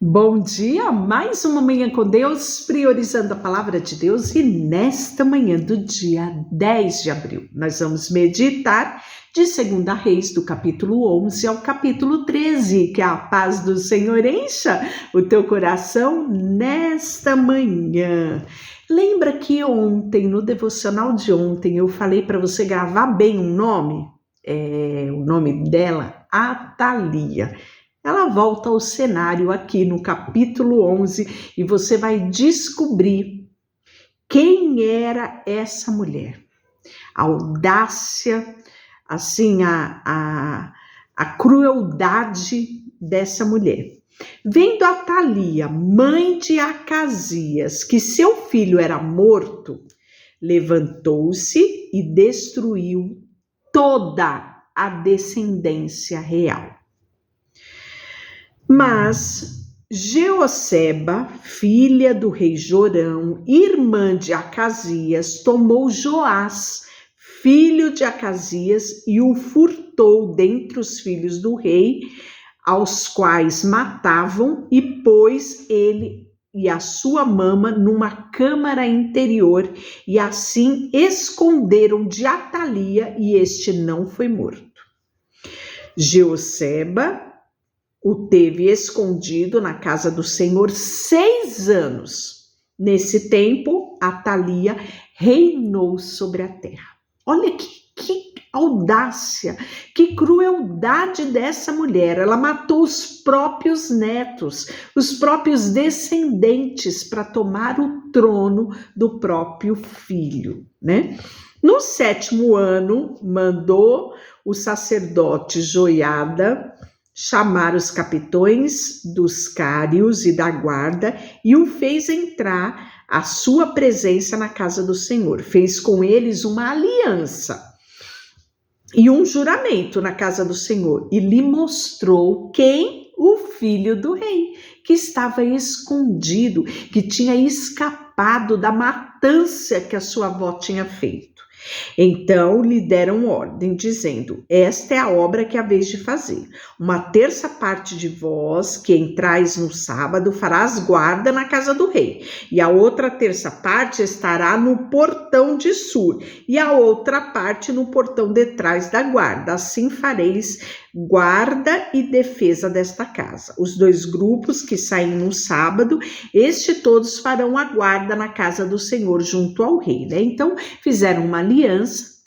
Bom dia, mais uma manhã com Deus, priorizando a palavra de Deus, e nesta manhã do dia 10 de abril, nós vamos meditar de 2 Reis, do capítulo 11 ao capítulo 13, que a paz do Senhor encha o teu coração nesta manhã. Lembra que ontem, no devocional de ontem, eu falei para você gravar bem um nome? O nome dela, Atalia. Ela volta ao cenário aqui no capítulo 11 e você vai descobrir quem era essa mulher. A audácia, assim, a crueldade dessa mulher. Vendo Atalia, mãe de Acasias, que seu filho era morto, levantou-se e destruiu toda a descendência real. Mas Jeoseba, filha do rei Jorão, irmã de Acasias, tomou Joás, filho de Acasias, e o furtou dentre os filhos do rei, aos quais matavam, e pôs ele e a sua mama numa câmara interior, e assim esconderam de Atalia, e este não foi morto. Jeoseba o teve escondido na casa do Senhor 6 anos. Nesse tempo, Atalia reinou sobre a terra. Olha que audácia, que crueldade dessa mulher. Ela matou os próprios netos, os próprios descendentes, para tomar o trono do próprio filho, né? No 7º ano, mandou o sacerdote Joiada chamar os capitões dos cários e da guarda e o fez entrar à sua presença na casa do Senhor. Fez com eles uma aliança e um juramento na casa do Senhor e lhe mostrou quem? O filho do rei, que estava escondido, que tinha escapado da matança que a sua avó tinha feito. Então lhe deram ordem, dizendo: esta é a obra que haveis de fazer. 1/3 parte de vós que entrais no sábado farás guarda na casa do rei, e a outra 1/3 parte estará no portão de sul, e a outra parte no portão de trás da guarda. Assim fareis guarda e defesa desta casa. Os 2 grupos que saem no sábado, todos farão a guarda na casa do Senhor junto ao rei, né? Então fizeram uma aliança,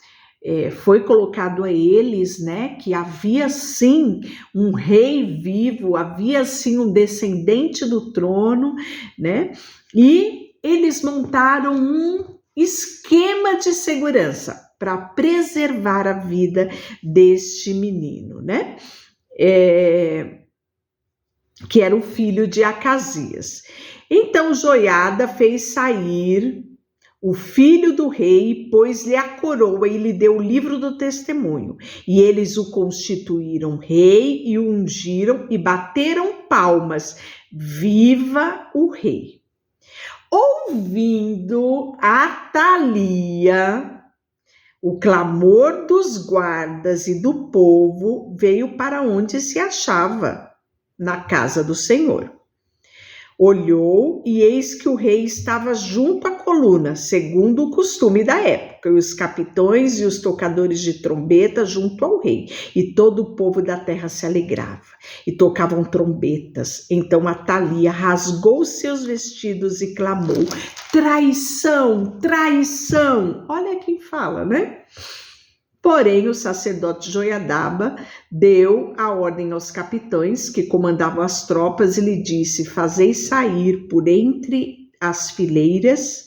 foi colocado a eles, né, que havia sim um rei vivo, havia sim um descendente do trono, né? E eles montaram um esquema de segurança para preservar a vida deste menino, né? Que era o filho de Acasias. Então Joiada fez sair o filho do rei, pôs-lhe a coroa e lhe deu o livro do testemunho. E eles o constituíram rei e o ungiram e bateram palmas. Viva o rei! Ouvindo Atalia, o clamor dos guardas e do povo veio para onde se achava, na casa do Senhor. Olhou e eis que o rei estava junto à coluna, segundo o costume da época, e os capitões e os tocadores de trombeta junto ao rei, e todo o povo da terra se alegrava, e tocavam trombetas. Então Atalia rasgou seus vestidos e clamou: traição, traição! Olha quem fala, né? Porém, o sacerdote Joiada deu a ordem aos capitães que comandavam as tropas e lhe disse: fazei sair por entre as fileiras,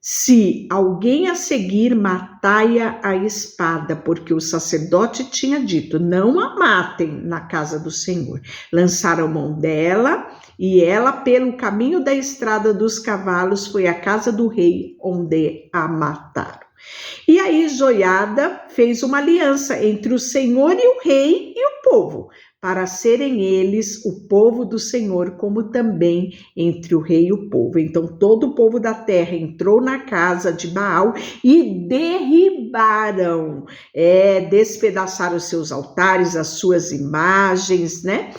se alguém a seguir, matai-a à espada, porque o sacerdote tinha dito: não a matem na casa do Senhor. Lançaram mão dela e ela, pelo caminho da estrada dos cavalos, foi à casa do rei, onde a mataram. E aí Joiada fez uma aliança entre o Senhor e o rei e o povo, para serem eles o povo do Senhor, como também entre o rei e o povo. Então todo o povo da terra entrou na casa de Baal e derribaram, despedaçaram os seus altares, as suas imagens, né?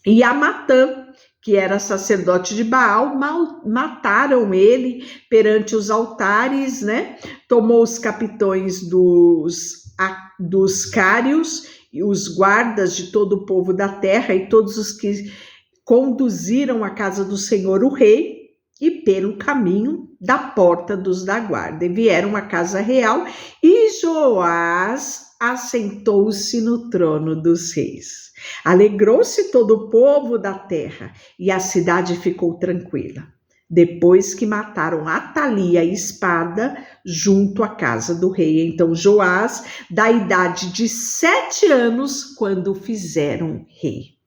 E a Matã, que era sacerdote de Baal, mataram ele perante os altares, né? Tomou os capitões dos cários e os guardas de todo o povo da terra e todos os que conduziram à casa do Senhor o rei e pelo caminho da porta dos da guarda. E vieram à casa real e Joás assentou-se no trono dos reis. Alegrou-se todo o povo da terra e a cidade ficou tranquila, depois que mataram Atalia a espada junto à casa do rei. Então Joás, da idade de 7 anos, quando o fizeram rei.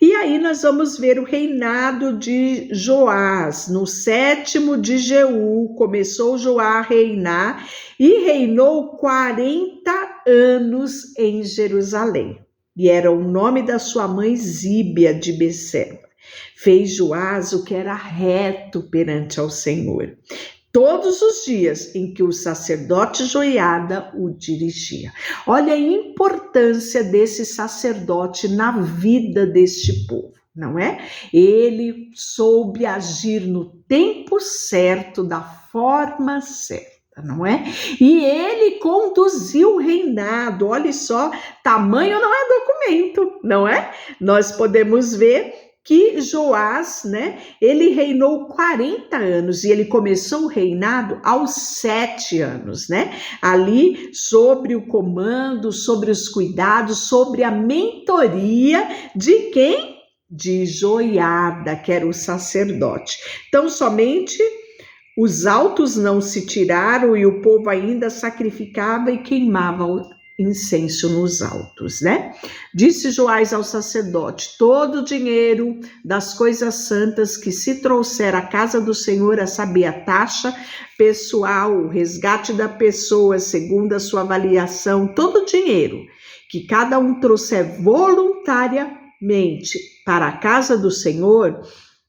E aí nós vamos ver o reinado de Joás. No 7º de Jeú, começou Joás a reinar e reinou 40 anos em Jerusalém. E era o nome da sua mãe Zíbia de Beceba. Fez Joás o que era reto perante ao Senhor, todos os dias em que o sacerdote Joiada o dirigia. Olha a importância desse sacerdote na vida deste povo, não é? Ele soube agir no tempo certo, da forma certa, não é? E ele conduziu o reinado. Olha só, tamanho não é documento, não é? Nós podemos ver que Joás, né, ele reinou 40 anos e ele começou o reinado aos 7 anos, né? Ali sobre o comando, sobre os cuidados, sobre a mentoria de quem? De Joiada, que era o sacerdote. Então, somente os altos não se tiraram e o povo ainda sacrificava e queimava incenso nos altos, né? Disse Joás ao sacerdote: todo o dinheiro das coisas santas que se trouxer à casa do Senhor, a saber, a taxa pessoal, o resgate da pessoa segundo a sua avaliação, todo o dinheiro que cada um trouxer voluntariamente para a casa do Senhor,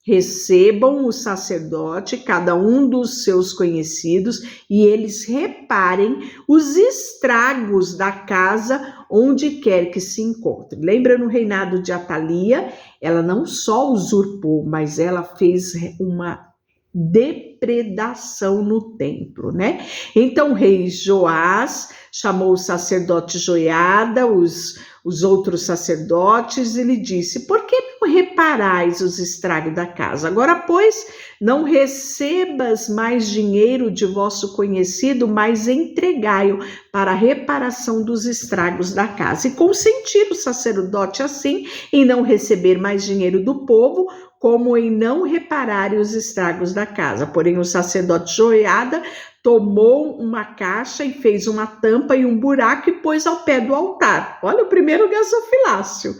recebam o sacerdote, cada um dos seus conhecidos, e eles reparem os estragos da casa onde quer que se encontre. Lembra no reinado de Atalia? Ela não só usurpou, mas ela fez uma depredação no templo, né? Então o rei Joás chamou o sacerdote Joiada, os outros sacerdotes, e lhe disse: por que não reparais os estragos da casa? Agora, pois, não recebas mais dinheiro de vosso conhecido, mas entregai-o para a reparação dos estragos da casa. E consentir o sacerdote assim em não receber mais dinheiro do povo, como em não repararem os estragos da casa. Porém, o sacerdote Joiada tomou uma caixa e fez uma tampa e um buraco e pôs ao pé do altar. Olha o primeiro gasofilácio.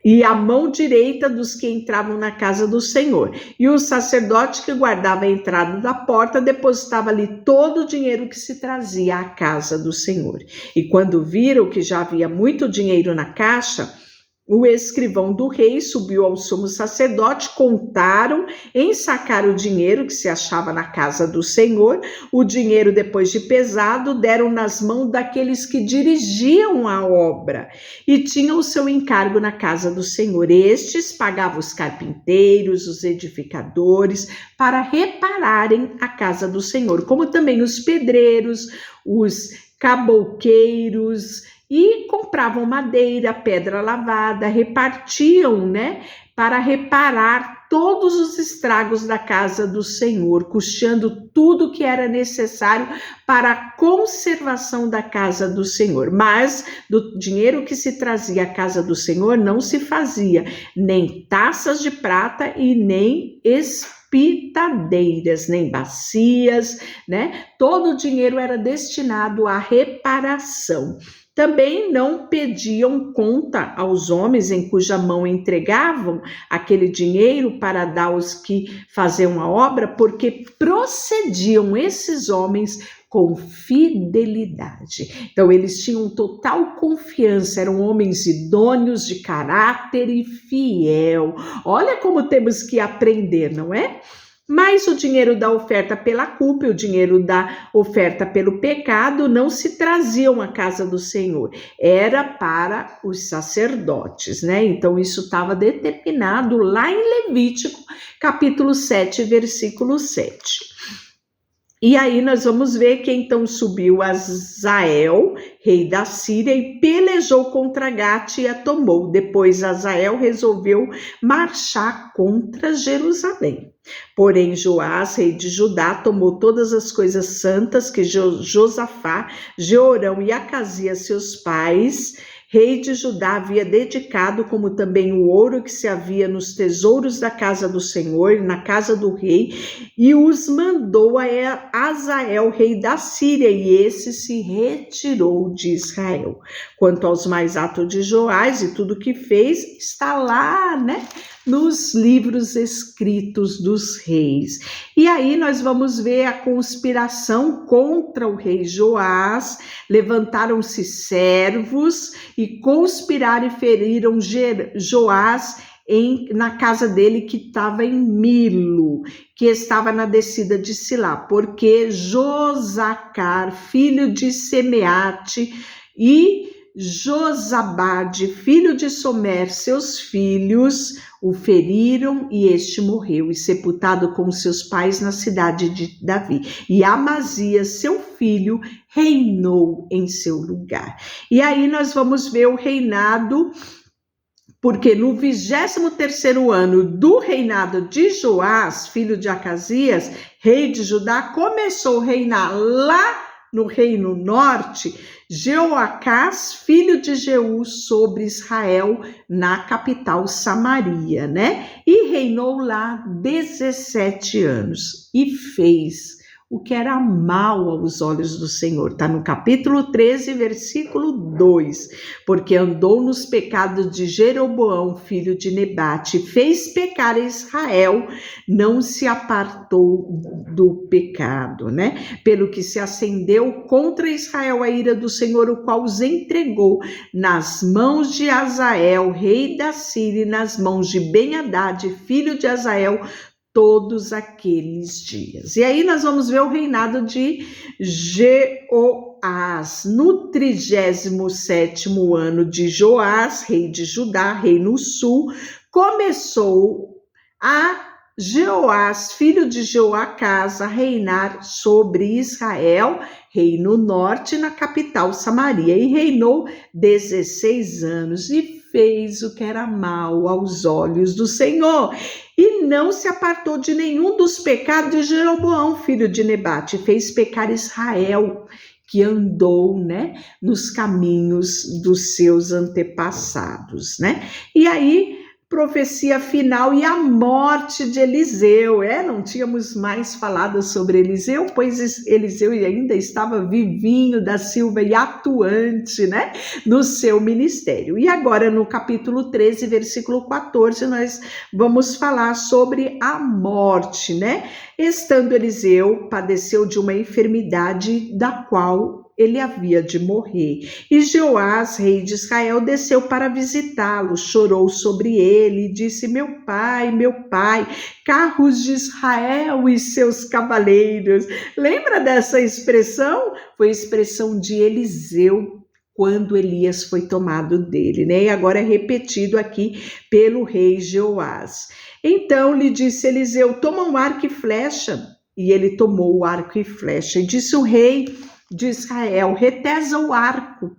E a mão direita dos que entravam na casa do Senhor. E o sacerdote que guardava a entrada da porta depositava ali todo o dinheiro que se trazia à casa do Senhor. E quando viram que já havia muito dinheiro na caixa, o escrivão do rei subiu ao sumo sacerdote, contaram, ensacaram o dinheiro que se achava na casa do Senhor. O dinheiro, depois de pesado, deram nas mãos daqueles que dirigiam a obra e tinham o seu encargo na casa do Senhor. Estes pagavam os carpinteiros, os edificadores, para repararem a casa do Senhor, como também os pedreiros, os cabouqueiros, e compravam madeira, pedra lavada, repartiam, né, para reparar todos os estragos da casa do Senhor, custeando tudo que era necessário para a conservação da casa do Senhor. Mas do dinheiro que se trazia à casa do Senhor não se fazia nem taças de prata e nem espitadeiras, nem bacias, né? Todo o dinheiro era destinado à reparação. Também não pediam conta aos homens em cuja mão entregavam aquele dinheiro para dar aos que faziam a obra, porque procediam esses homens com fidelidade. Então eles tinham total confiança, eram homens idôneos, de caráter e fiel. Olha como temos que aprender, não é? Mas o dinheiro da oferta pela culpa e o dinheiro da oferta pelo pecado não se traziam à casa do Senhor, era para os sacerdotes, né? Então isso estava determinado lá em Levítico, capítulo 7, versículo 7. E aí nós vamos ver que então subiu Azael, rei da Síria, e pelejou contra Gate e a tomou. Depois Azael resolveu marchar contra Jerusalém. Porém Joás, rei de Judá, tomou todas as coisas santas que Josafá, Jeorão e Acasias, seus pais, rei de Judá, havia dedicado, como também o ouro que se havia nos tesouros da casa do Senhor, na casa do rei, e os mandou a Azael, rei da Síria, e esse se retirou de Israel. Quanto aos mais atos de Joás e tudo que fez, está lá, né, nos livros escritos dos reis. E aí nós vamos ver a conspiração contra o rei Joás. Levantaram-se servos e conspiraram e feriram Joás na casa dele que estava em Milo, que estava na descida de Silá, porque Josacar, filho de Semeate, e Josabade, filho de Somer, seus filhos, o feriram e este morreu, e sepultado com seus pais na cidade de Davi. E Amazias, seu filho, reinou em seu lugar. E aí nós vamos ver o reinado, porque no 23º ano do reinado de Joás, filho de Acasias, rei de Judá, começou a reinar lá no reino norte, Jeoacás, filho de Jeú, sobre Israel, na capital Samaria, né? E reinou lá 17 anos e fez o que era mal aos olhos do Senhor. Está no capítulo 13, versículo 2. Porque andou nos pecados de Jeroboão, filho de Nebate, fez pecar Israel, não se apartou do pecado, né? Pelo que se acendeu contra Israel a ira do Senhor, o qual os entregou nas mãos de Azael, rei da Síria, e nas mãos de Ben-Hadad, filho de Azael, todos aqueles dias. E aí nós vamos ver o reinado de Jeoás. No 37º ano de Joás, rei de Judá, rei no sul, começou a Jeoás, filho de Jeoacás, a reinar sobre Israel, rei no norte, na capital Samaria, e reinou 16 anos, e fez o que era mal aos olhos do Senhor, e não se apartou de nenhum dos pecados de Jeroboão, filho de Nebate, fez pecar Israel, que andou, né, nos caminhos dos seus antepassados, né? E aí, profecia final e a morte de Eliseu. Não tínhamos mais falado sobre Eliseu, pois Eliseu ainda estava vivinho da Silva e atuante, né, no seu ministério. E agora no capítulo 13, versículo 14, nós vamos falar sobre a morte, né? Estando Eliseu, padeceu de uma enfermidade da qual ele havia de morrer. E Joás, rei de Israel, desceu para visitá-lo, chorou sobre ele e disse: meu pai, carros de Israel e seus cavaleiros. Lembra dessa expressão? Foi a expressão de Eliseu quando Elias foi tomado dele, né? E agora é repetido aqui pelo rei Joás. Então lhe disse Eliseu: toma um arco e flecha. E ele tomou o arco e flecha. E disse o rei de Israel: retesa o arco.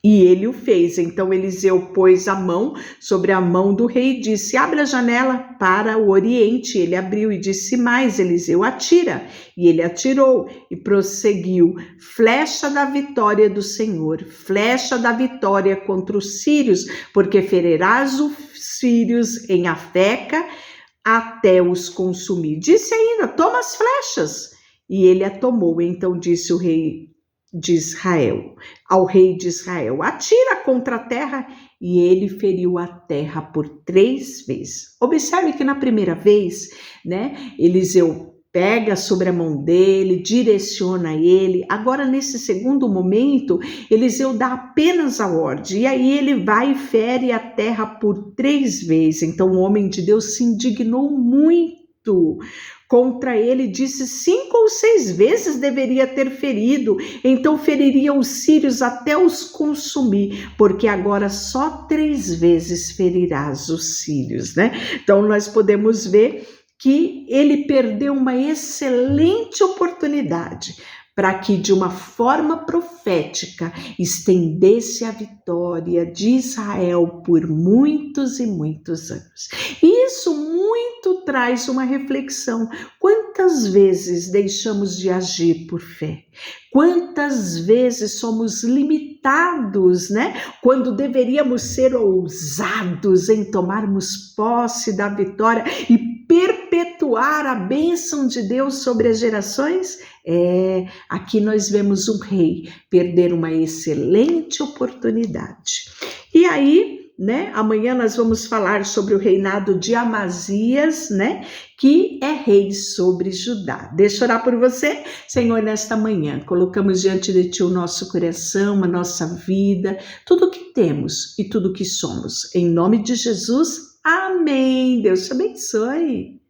E ele o fez. Então Eliseu pôs a mão sobre a mão do rei e disse: abre a janela para o oriente. Ele abriu e disse mais: Eliseu, atira. E ele atirou e prosseguiu: flecha da vitória do Senhor, flecha da vitória contra os sírios, porque ferirás os sírios em Afeca até os consumir. Disse ainda: toma as flechas. E ele a tomou. Então disse o rei de Israel, ao rei de Israel: atira contra a terra. E ele feriu a terra por 3 vezes. Observe que na primeira vez, né, Eliseu pega sobre a mão dele, direciona ele. Agora, nesse segundo momento, Eliseu dá apenas a ordem. E aí ele vai e fere a terra por 3 vezes. Então o homem de Deus se indignou muito, contra ele, disse 5 ou 6 vezes deveria ter ferido, então feriria os sírios até os consumir, porque agora só 3 vezes ferirás os sírios, né? Então nós podemos ver que ele perdeu uma excelente oportunidade para que de uma forma profética estendesse a vitória de Israel por muitos e muitos anos. E isso muito traz uma reflexão. Quantas vezes deixamos de agir por fé? Quantas vezes somos limitados, né? Quando deveríamos ser ousados em tomarmos posse da vitória e perpetuar a bênção de Deus sobre as gerações? Aqui nós vemos um rei perder uma excelente oportunidade. E aí, né, amanhã nós vamos falar sobre o reinado de Amazias, né, que é rei sobre Judá. Deixa eu orar por você, Senhor, nesta manhã. Colocamos diante de Ti o nosso coração, a nossa vida, tudo o que temos e tudo o que somos. Em nome de Jesus, amém. Deus te abençoe.